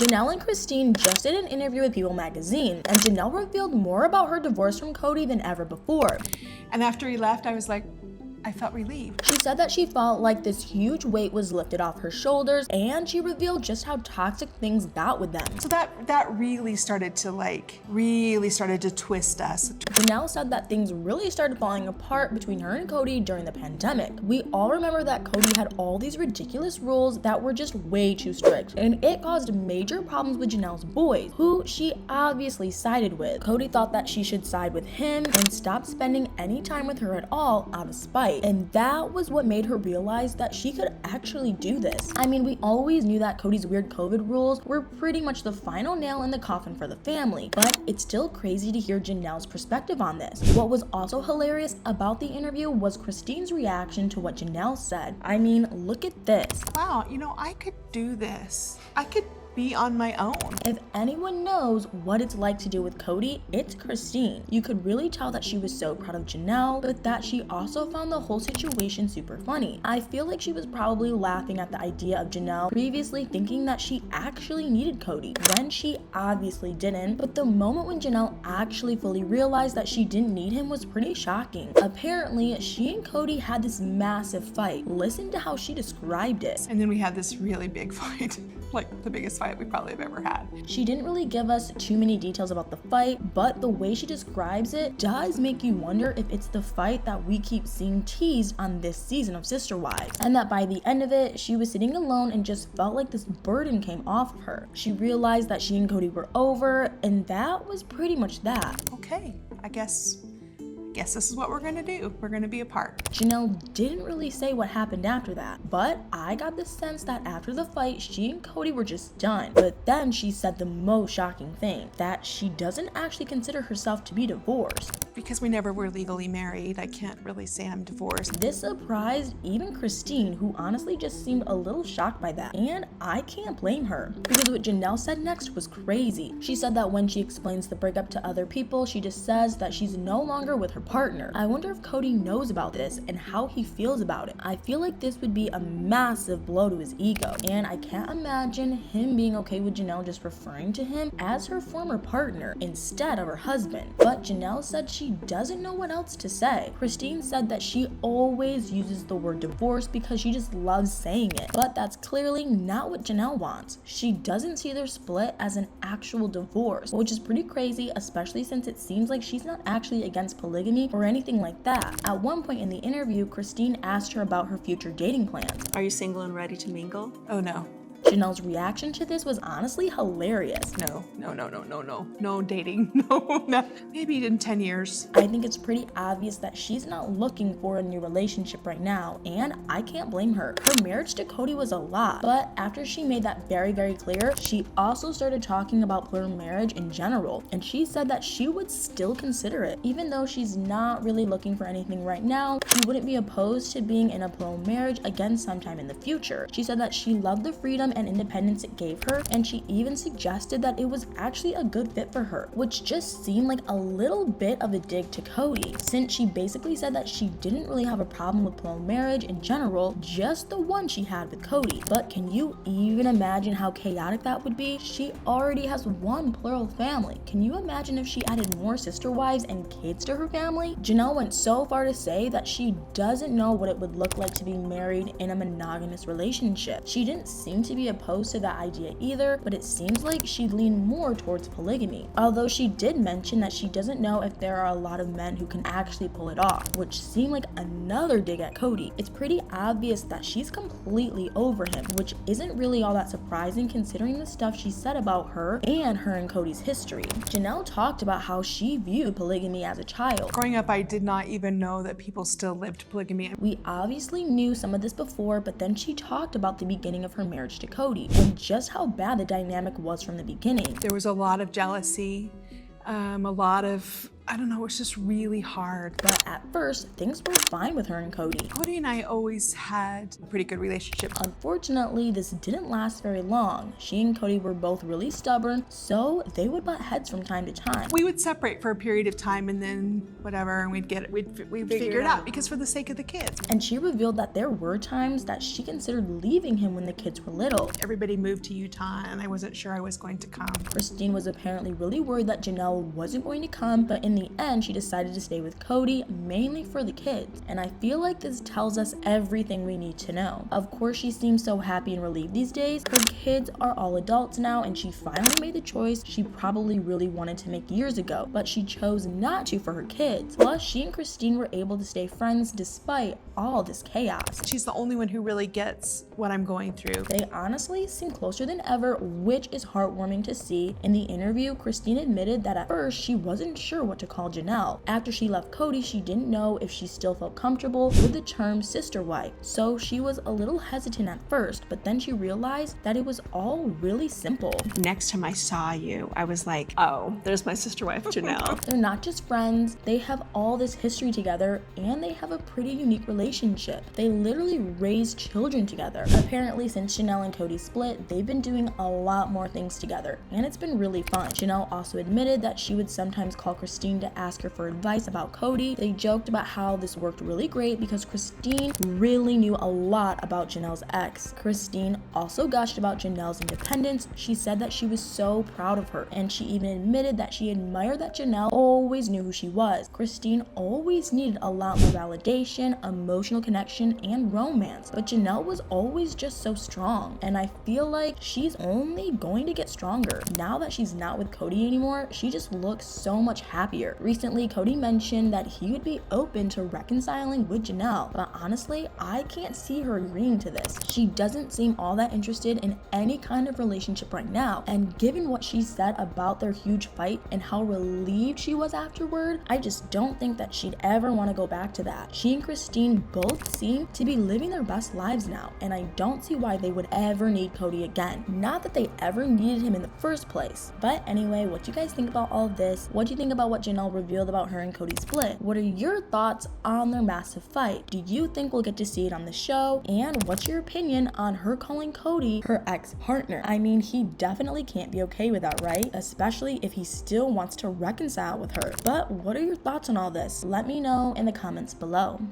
Janelle and Christine just did an interview with People magazine, and Janelle revealed more about her divorce from Kody than ever before. And after he left, I was like, I felt relieved. She said that she felt like this huge weight was lifted off her shoulders, and she revealed just how toxic things got with them. So that really started to twist us. Janelle said that things really started falling apart between her and Kody during the pandemic. We all remember that Kody had all these ridiculous rules that were just way too strict, and it caused major problems with Janelle's boys, who she obviously sided with. Kody thought that she should side with him and stop spending any time with her at all out of spite. And that was what made her realize that she could actually do this. I mean, we always knew that Kody's weird COVID rules were pretty much the final nail in the coffin for the family, but it's still crazy to hear Janelle's perspective on this. What was also hilarious about the interview was Christine's reaction to what Janelle said. I mean, look at this. Wow, I could do this. I could be on my own. If anyone knows what it's like to deal with Kody, it's Christine. You could really tell that she was so proud of Janelle, but that she also found the whole situation super funny. I feel like she was probably laughing at the idea of Janelle previously thinking that she actually needed Kody, when she obviously didn't, but the moment when Janelle actually fully realized that she didn't need him was pretty shocking. Apparently, she and Kody had this massive fight. Listen to how she described it. And then we had this really big fight, like the biggest fight we probably have ever had. She didn't really give us too many details about the fight, but the way she describes it does make you wonder if it's the fight that we keep seeing teased on this season of Sister Wives, and that by the end of it, she was sitting alone and just felt like this burden came off of her. She realized that she and Kody were over, and that was pretty much that. Okay, I guess this is what we're gonna do. We're gonna be apart. Janelle didn't really say what happened after that, but I got the sense that after the fight, she and Kody were just done. But then she said the most shocking thing, that she doesn't actually consider herself to be divorced. Because we never were legally married, I can't really say I'm divorced. This surprised even Christine, who honestly just seemed a little shocked by that. And I can't blame her, because what Janelle said next was crazy. She said that when she explains the breakup to other people, she just says that she's no longer with her partner. I wonder if Kody knows about this and how he feels about it. I feel like this would be a massive blow to his ego, and I can't imagine him being okay with Janelle just referring to him as her former partner instead of her husband. But Janelle said she doesn't know what else to say. Christine said that she always uses the word divorce because she just loves saying it, but that's clearly not what Janelle wants. She doesn't see their split as an actual divorce, which is pretty crazy, especially since it seems like she's not actually against polygamy or anything like that. At one point in the interview, Christine asked her about her future dating plans. Are you single and ready to mingle? Oh no. Janelle's reaction to this was honestly hilarious. No dating. No, maybe in 10 years. I think it's pretty obvious that she's not looking for a new relationship right now, and I can't blame her. Her marriage to Kody was a lot, but after she made that very, very clear, she also started talking about plural marriage in general, and she said that she would still consider it. Even though she's not really looking for anything right now, she wouldn't be opposed to being in a plural marriage again sometime in the future. She said that she loved the freedom and independence it gave her, and she even suggested that it was actually a good fit for her, which just seemed like a little bit of a dig to Kody, since she basically said that she didn't really have a problem with plural marriage in general, just the one she had with Kody. But can you even imagine how chaotic that would be? She already has one plural family. Can you imagine if she added more sister wives and kids to her family? Janelle went so far to say that she doesn't know what it would look like to be married in a monogamous relationship. She didn't seem to be opposed to that idea either, but it seems like she'd lean more towards polygamy. Although she did mention that she doesn't know if there are a lot of men who can actually pull it off, which seemed like another dig at Kody. It's pretty obvious that she's completely over him, which isn't really all that surprising considering the stuff she said about her and Kody's history. Janelle talked about how she viewed polygamy as a child. Growing up, I did not even know that people still lived polygamy. We obviously knew some of this before, but then she talked about the beginning of her marriage to Kody and just how bad the dynamic was from the beginning. There was a lot of jealousy, a lot of I don't know, it's just really hard. But at first, things were fine with her and Kody. Kody and I always had a pretty good relationship. Unfortunately, this didn't last very long. She and Kody were both really stubborn, so they would butt heads from time to time. We would separate for a period of time and then whatever, and we'd figure it out because for the sake of the kids. And she revealed that there were times that she considered leaving him when the kids were little. Everybody moved to Utah and I wasn't sure I was going to come. Christine was apparently really worried that Janelle wasn't going to come, but in the end, she decided to stay with Kody, mainly for the kids. And I feel like this tells us everything we need to know. Of course, she seems so happy and relieved these days. Her kids are all adults now, and she finally made the choice she probably really wanted to make years ago, but she chose not to for her kids. Plus, she and Christine were able to stay friends despite all this chaos. She's the only one who really gets what I'm going through. They honestly seem closer than ever, which is heartwarming to see. In the interview, Christine admitted that at first she wasn't sure what to call Janelle. After she left Kody, she didn't know if she still felt comfortable with the term sister wife, so she was a little hesitant at first, but then she realized that it was all really simple. Next time I saw you, I was like, oh, there's my sister wife, Janelle. They're not just friends, they have all this history together, and they have a pretty unique relationship. They literally raise children together. Apparently, since Janelle and Kody split, they've been doing a lot more things together, and it's been really fun. Janelle also admitted that she would sometimes call Christine to ask her for advice about Kody. They joked about how this worked really great because Christine really knew a lot about Janelle's ex. Christine also gushed about Janelle's independence. She said that she was so proud of her, and she even admitted that she admired that Janelle always knew who she was. Christine always needed a lot more validation, emotional connection, and romance, but Janelle was always just so strong, and I feel like she's only going to get stronger. Now that she's not with Kody anymore, she just looks so much happier. Recently, Kody mentioned that he would be open to reconciling with Janelle, but honestly, I can't see her agreeing to this. She doesn't seem all that interested in any kind of relationship right now, and given what she said about their huge fight and how relieved she was afterward, I just don't think that she'd ever want to go back to that. She and Christine both seem to be living their best lives now, and I don't see why they would ever need Kody again. Not that they ever needed him in the first place. But anyway, what do you guys think about all of this? What do you think about what Janelle revealed about her and Kody's split? What are your thoughts on their massive fight? Do you think we'll get to see it on the show? And what's your opinion on her calling Kody her ex-partner? I mean, he definitely can't be okay with that, right? Especially if he still wants to reconcile with her. But what are your thoughts on all this? Let me know in the comments below.